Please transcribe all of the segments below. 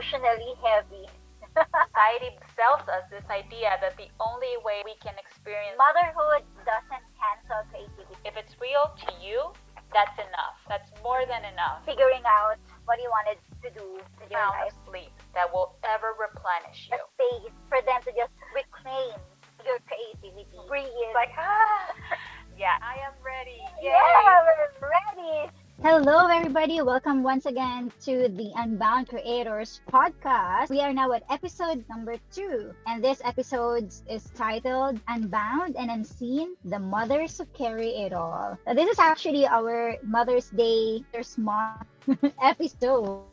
emotionally heavy. Society sells us this idea that the only way we can experience Motherhood doesn't cancel creativity. if it's real to you, that's enough. That's more than enough. Figuring out what you wanted to do with your Sound life. sleep that will ever replenish A you. space for them to just reclaim your creativity. Breathe. Like, yeah, I am ready. Yay. Yeah, we're ready. Hello, everybody. Welcome once again to the Unbound Creators podcast. We are now at episode number 2, and this episode is titled Unbound and Unseen, the Mothers Who Carry It All. Now, this is actually our Mother's Day, Mother's Month episode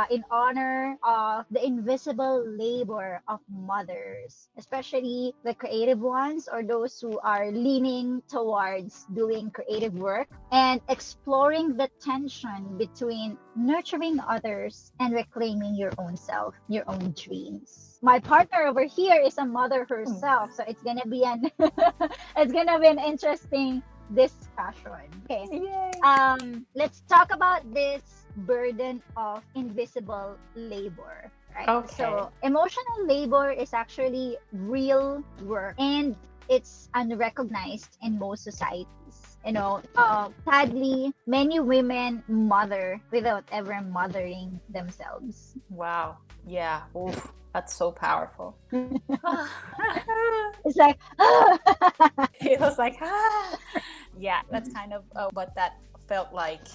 in honor of the invisible labor of mothers, especially the creative ones or those who are leaning towards doing creative work and exploring the tension between nurturing others and reclaiming your own self, your own dreams. My partner over here is a mother herself, so it's gonna be an interesting discussion. Okay. Yay. Let's talk about this burden of invisible labor. Right? Okay. So emotional labor is actually real work, and it's unrecognized in most societies. Sadly, many women mother without ever mothering themselves. Wow. Yeah. Oof. That's so powerful. It's like, It was like, Yeah, that's kind of what that felt like,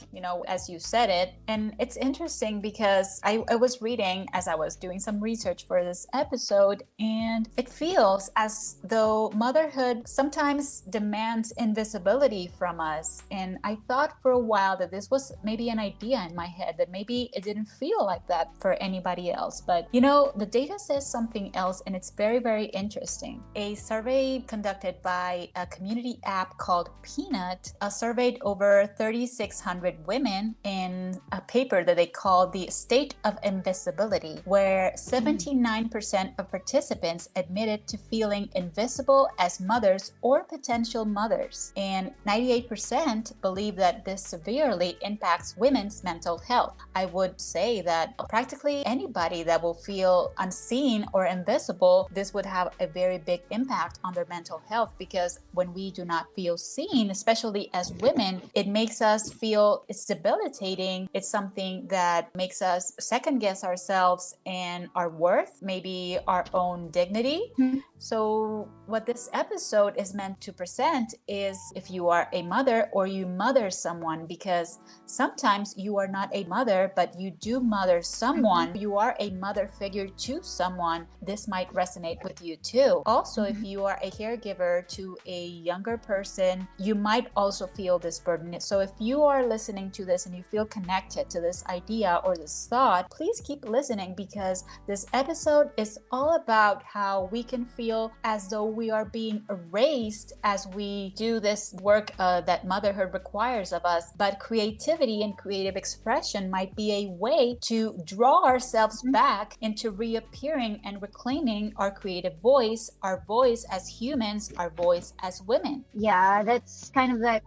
as you said it. And it's interesting because I was reading as I was doing some research for this episode, and it feels as though motherhood sometimes demands invisibility from us. And I thought for a while that this was maybe an idea in my head, that maybe it didn't feel like that for anybody else. But the data says something else, and it's very, very interesting. A survey conducted by a community app called Peanut surveyed over 3,600 women in a paper that they called the State of Invisibility, where 79% of participants admitted to feeling invisible as mothers or potential mothers, and 98% believe that this severely impacts women's mental health. I would say that practically anybody that will feel unseen or invisible, this would have a very big impact on their mental health, because when we do not feel seen, especially as women, it makes us feel it's debilitating. It's something that makes us second guess ourselves and our worth, maybe our own dignity. Mm-hmm. So what this episode is meant to present is if you are a mother or you mother someone, because sometimes you are not a mother, but you do mother someone. Mm-hmm. You are a mother figure to someone. This might resonate with you too. Also, if you are a caregiver to a younger person, you might also feel this burden. So if you are listening to this and you feel connected to this idea or this thought, please keep listening, because this episode is all about how we can feel as though we are being erased as we do this work that motherhood requires of us. But creativity and creative expression might be a way to draw ourselves back into reappearing and reclaiming our creative voice, our voice as humans, our voice as women. Yeah, that's kind of like,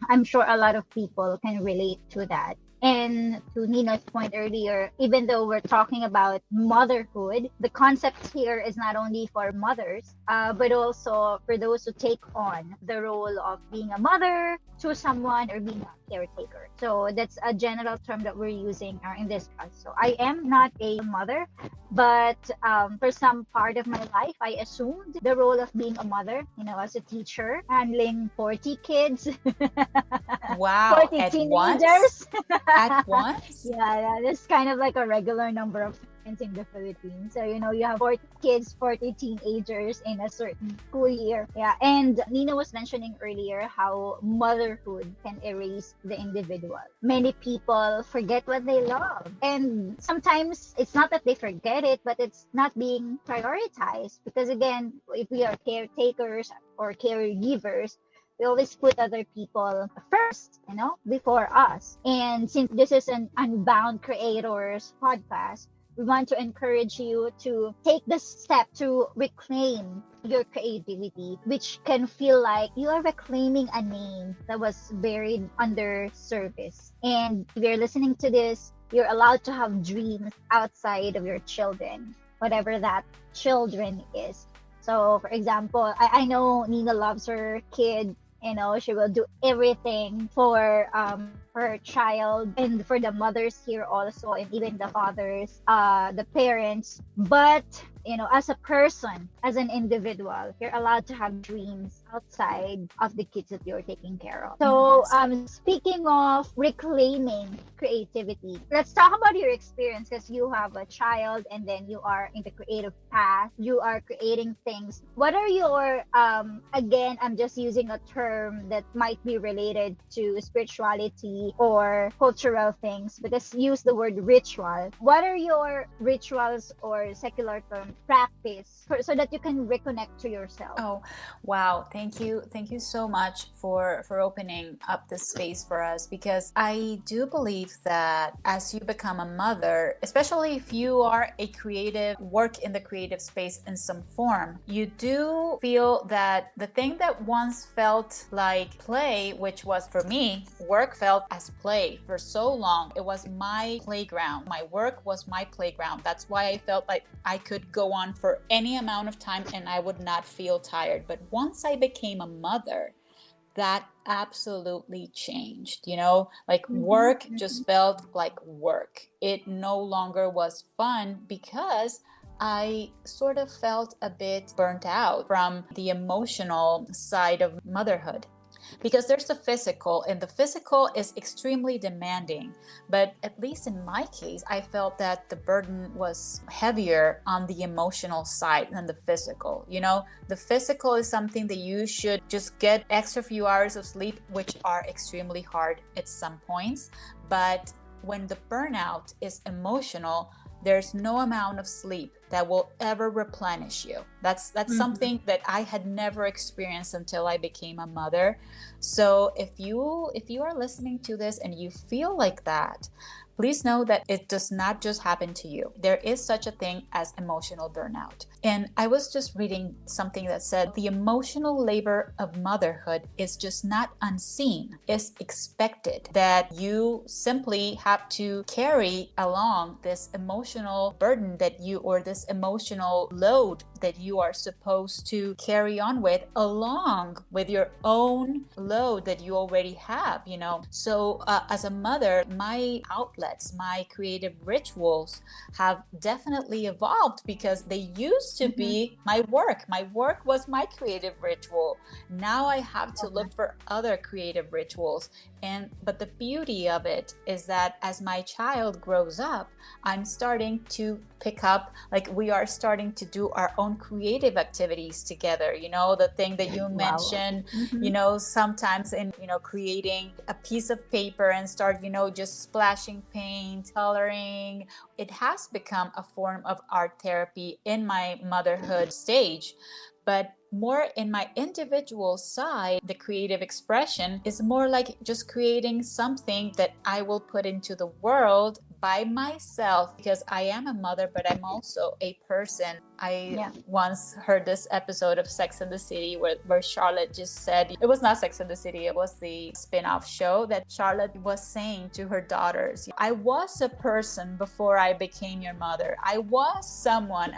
I'm sure a lot of people can relate to that. And to Nina's point earlier, even though we're talking about motherhood, the concept here is not only for mothers, but also for those who take on the role of being a mother to someone or being a caretaker. So that's a general term that we're using in this class. So I am not a mother, but for some part of my life, I assumed the role of being a mother, as a teacher, handling 40 kids. Wow, 40 at teenagers. At once? Yeah, that's kind of like a regular number of parents in the Philippines. So, you have 40 kids, 40 teenagers in a certain school year. Yeah, and Nina was mentioning earlier how motherhood can erase the individual. Many people forget what they love. And sometimes it's not that they forget it, but it's not being prioritized. Because again, if we are caretakers or caregivers, we always put other people first, before us. And since this is an Unbound Creators podcast, we want to encourage you to take the step to reclaim your creativity, which can feel like you are reclaiming a name that was buried under surface. And if you're listening to this, you're allowed to have dreams outside of your children, whatever that children is. So, for example, I know Nina loves her kid. You know, she will do everything for her child, and for the mothers here also, and even the fathers, the parents. But you know, as a person, as an individual, you're allowed to have dreams outside of the kids that you're taking care of. So, speaking of reclaiming creativity, let's talk about your experience, because you have a child and then you are in the creative path. You are creating things. What are your again, I'm just using a term that might be related to spirituality or cultural things, because use the word ritual. What are your rituals or secular term practice so that you can reconnect to yourself? Oh, wow. Thank you so much for opening up this space for us, because I do believe that as you become a mother, especially if you are a creative, work in the creative space in some form, you do feel that the thing that once felt like play, which was for me, work felt as play for so long. It was my playground. My work was my playground. That's why I felt like I could go on for any amount of time and I would not feel tired. But once I became a mother, that absolutely changed. You know, like work just felt like work. It no longer was fun, because I sort of felt a bit burnt out from the emotional side of motherhood. Because there's the physical, and the physical is extremely demanding. But at least in my case, I felt that the burden was heavier on the emotional side than the physical. You know, the physical is something that you should just get extra few hours of sleep, which are extremely hard at some points. But when the burnout is emotional, there's no amount of sleep that will ever replenish you. That's something that I had never experienced until I became a mother. So if you are listening to this and you feel like that, please know that it does not just happen to you. There is such a thing as emotional burnout. And I was just reading something that said the emotional labor of motherhood is just not unseen, it's expected. That you simply have to carry along this emotional burden that you, or this emotional load that you are supposed to carry on with, along with your own load that you already have, you know. So as a mother, my outlets, my creative rituals have definitely evolved, because they used to be my work. My work was my creative ritual. Now I have to look for other creative rituals. But the beauty of it is that as my child grows up, I'm starting to pick up, like we are starting to do our own creative activities together. You know, the thing that you mentioned, you know, sometimes in, you know, creating a piece of paper and start, you know, just splashing paint, coloring. It has become a form of art therapy in my motherhood stage. But more in my individual side, the creative expression is more like just creating something that I will put into the world by myself, because I am a mother, but I'm also a person. I once heard this episode of Sex and the City where Charlotte just said, it was not Sex and the City, it was the spin-off show, that Charlotte was saying to her daughters, I was a person before I became your mother. I was someone.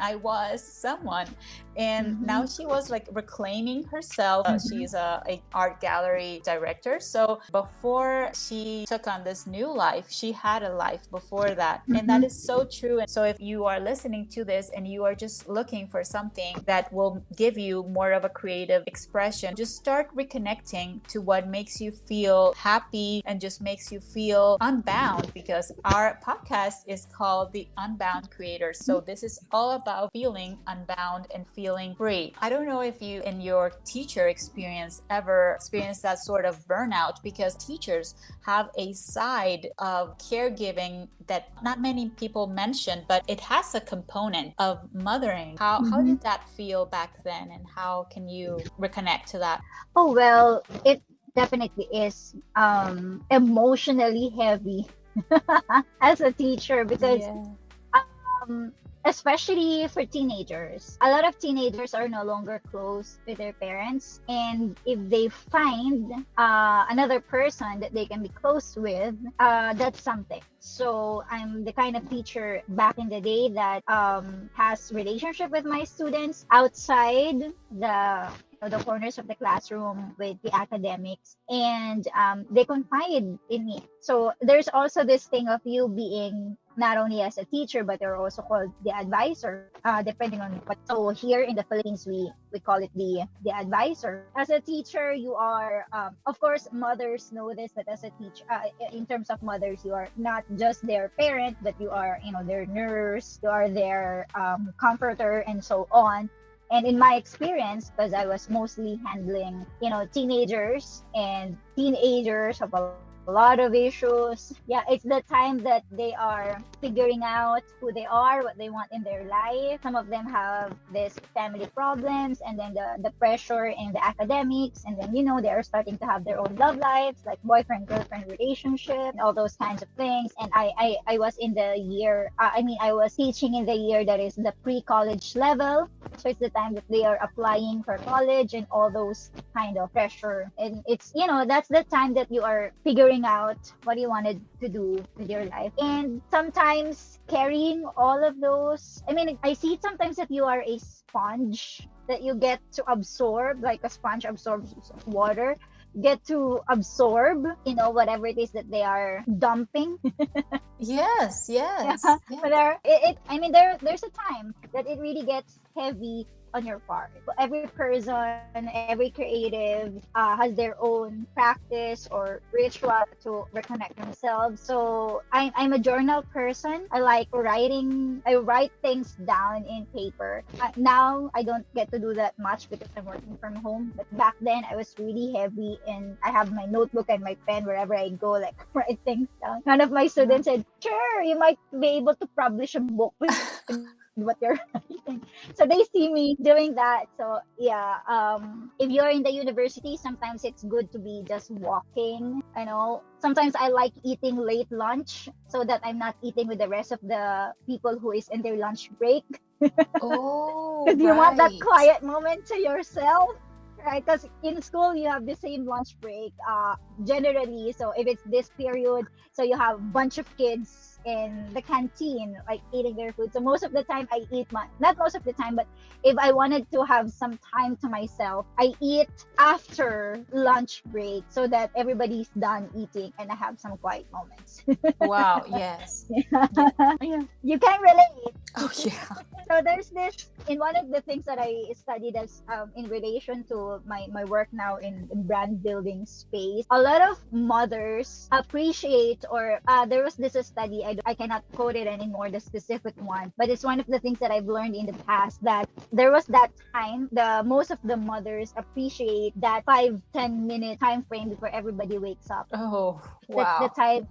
And now she was like reclaiming herself. She's a art gallery director. So before she took on this new life, she had a life before that. And that is so true. And so if you are listening to this and you are just looking for something that will give you more of a creative expression, just start reconnecting to what makes you feel happy and just makes you feel unbound, because our podcast is called The Unbound Creators. So this is all about feeling unbound and feeling free. I don't know if you in your teacher experience ever experienced that sort of burnout, because teachers have a side of caregiving that not many people mention, but it has a component of mothering. How did that feel back then, and how can you reconnect to that? Oh, well, it definitely is emotionally heavy as a teacher, because especially for teenagers. A lot of teenagers are no longer close with their parents, and if they find another person that they can be close with, that's something. So I'm the kind of teacher back in the day that has relationship with my students outside the corners of the classroom with the academics, and they confide in me. So there's also this thing of you being not only as a teacher, but they're also called the advisor, depending on what. So here in the Philippines, we call it the advisor. As a teacher, you are, of course, mothers know this, that as a teacher, in terms of mothers, you are not just their parent, but you are, their nurse, you are their comforter, and so on. And in my experience, because I was mostly handling, teenagers of a lot of issues. Yeah, it's the time that they are figuring out who they are, what they want in their life. Some of them have this family problems, and then the pressure in the academics, and then they are starting to have their own love lives, like boyfriend girlfriend relationship and all those kinds of things. And I was in the year, I was teaching in the year that is the pre-college level, so it's the time that they are applying for college and all those kind of pressure. And it's that's the time that you are figuring out what you wanted to do with your life, and sometimes carrying all of those. I see sometimes that you are a sponge, that you get to absorb, like a sponge absorbs water, get to absorb whatever it is that they are dumping. Yes. Yeah. But there's a time that it really gets heavy on your part. Every person, every creative has their own practice or ritual to reconnect themselves. So I'm a journal person. I like writing. I write things down in paper. Now I don't get to do that much because I'm working from home. But back then I was really heavy, and I have my notebook and my pen wherever I go, like write things down. None of my students said, "Sure, you might be able to publish a book with what you're writing." So they see me doing that. So yeah, if you're in the university, sometimes it's good to be just walking. Sometimes I like eating late lunch so that I'm not eating with the rest of the people who is in their lunch break. Oh, Because you want that right. quiet moment to yourself, right? Because in school you have the same lunch break generally. So if it's this period, so you have a bunch of kids in the canteen, like eating their food. So most of the time I eat not most of the time, but if I wanted to have some time to myself, I eat after lunch break so that everybody's done eating and I have some quiet moments. Wow. Yes. Yeah. You can relate. Oh, yeah. So there's this, in one of the things that I studied as in relation to my work now in brand building space, a lot of mothers appreciate, or there was this study, I cannot quote it anymore, the specific one, but it's one of the things that I've learned in the past, that there was that time, most of the mothers appreciate that 5-10 minute time frame before everybody wakes up. Oh, That's the wow. time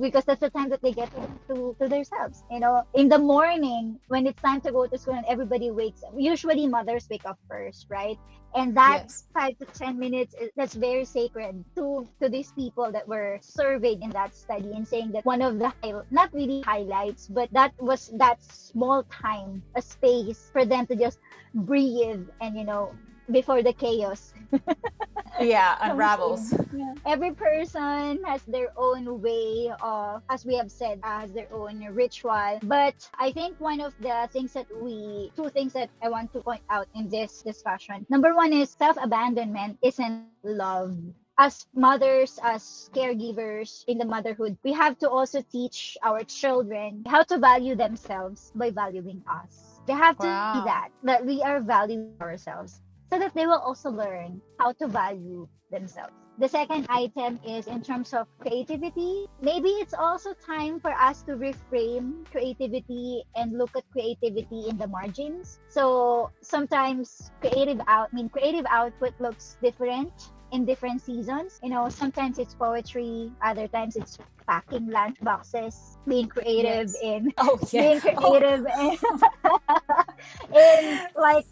because that's the time that they get to themselves. In the morning when it's time to go to school and everybody wakes up, usually mothers wake up first, right? And that Yes. 5 to 10 minutes, that's very sacred to these people that were surveyed in that study, and saying that one of the not really highlights, but that was that small time, a space for them to just breathe and before the chaos. Yeah, unravels. Yeah. Every person has their own way of, as we have said, has their own ritual. But I think one of the things two things that I want to point out in this discussion. Number one is self-abandonment isn't love. As mothers, as caregivers in the motherhood, we have to also teach our children how to value themselves by valuing us. They have to see Wow. that we are valuing ourselves, so that they will also learn how to value themselves. The second item is in terms of creativity. Maybe it's also time for us to reframe creativity and look at creativity in the margins. So sometimes creative output looks different in different seasons. Sometimes it's poetry, other times it's packing lunch boxes, being creative Yes. in Oh, being yeah. Oh, creative in like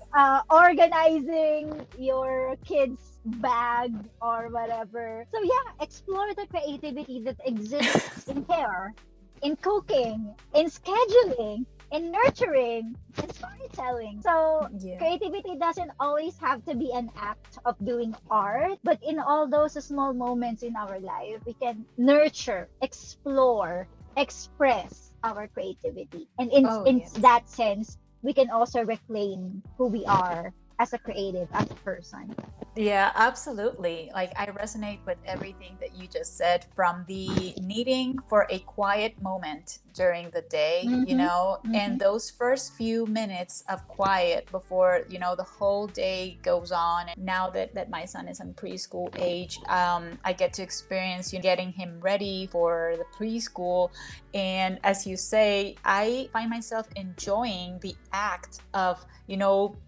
organizing your kids' bag or whatever. So yeah, explore the creativity that exists in care, in cooking, in scheduling, in nurturing and storytelling. So Yeah. creativity doesn't always have to be an act of doing art, but in all those small moments in our life, we can nurture, explore, express our creativity. And Oh, in yes. that sense, we can also reclaim who we are as a creative, as a person. Yeah, absolutely. Like, I resonate with everything that you just said, from the needing for a quiet moment during the day, and those first few minutes of quiet before, the whole day goes on. And now that my son is in preschool age, I get to experience, getting him ready for the preschool. And as you say, I find myself enjoying the act of,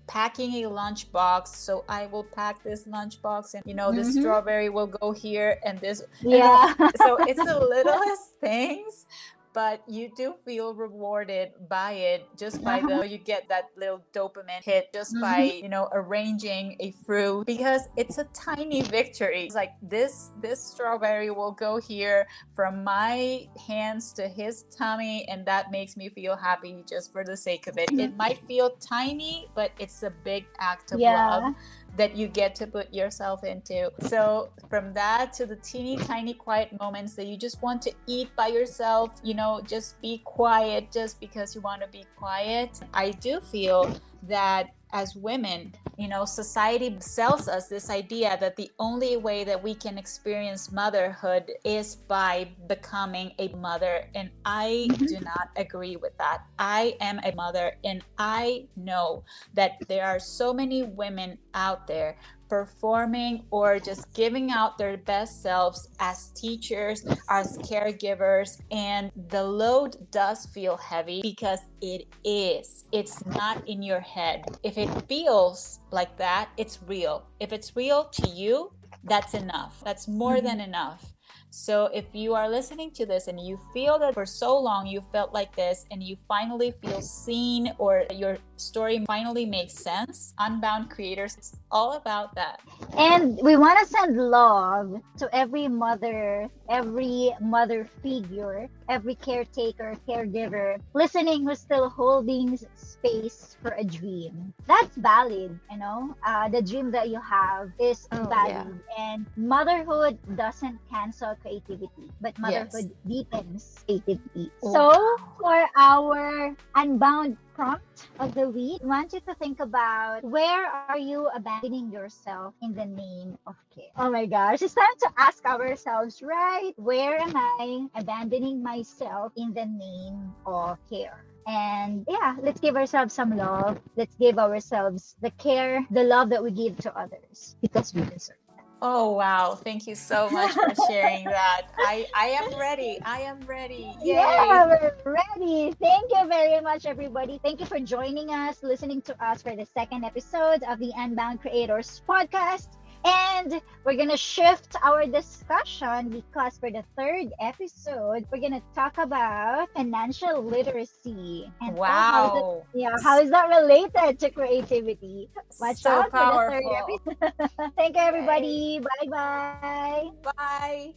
packing a lunchbox. So I will pack this lunchbox, and this strawberry will go here, and this. Yeah. So it's the littlest things, but you do feel rewarded by it, just by you get that little dopamine hit just by arranging a fruit, because it's a tiny victory. It's like this strawberry will go here from my hands to his tummy, and that makes me feel happy just for the sake of it. It might feel tiny, but it's a big act of love that you get to put yourself into. So from that to the teeny tiny quiet moments that you just want to eat by yourself, just be quiet just because you want to be quiet. I do feel that as women, society sells us this idea that the only way that we can experience motherhood is by becoming a mother. And I do not agree with that. I am a mother, and I know that there are so many women out there performing or just giving out their best selves as teachers, as caregivers, and the load does feel heavy, because it is. It's not in your head. If it feels like that, it's real. If it's real to you, that's enough. That's more than enough. So if you are listening to this and you feel that for so long you felt like this, and you finally feel seen, or your story finally makes sense, Unbound Creators, it's all about that. And we want to send love to every mother figure, every caretaker, caregiver listening, who's still holding space for a dream. That's valid, the dream that you have is valid. And motherhood doesn't cancel creativity, but motherhood deepens creativity. So for our Unbound prompt of the week, I want you to think about, where are you abandoning yourself in the name of care? Oh my gosh, it's time to ask ourselves, right? Where am I abandoning myself in the name of care? And let's give ourselves some love. Let's give ourselves the care, the love that we give to others, because we deserve. Oh, wow. Thank you so much for sharing that. I am ready. I am ready. Yay. Yeah, we're ready. Thank you very much, everybody. Thank you for joining us, listening to us for the second episode of the Unbound Creators podcast. And we're going to shift our discussion, because for the third episode, we're going to talk about financial literacy. And wow. How is that related to creativity? Watch so out powerful. for the third episode. Thank you, everybody. Bye-bye. Bye.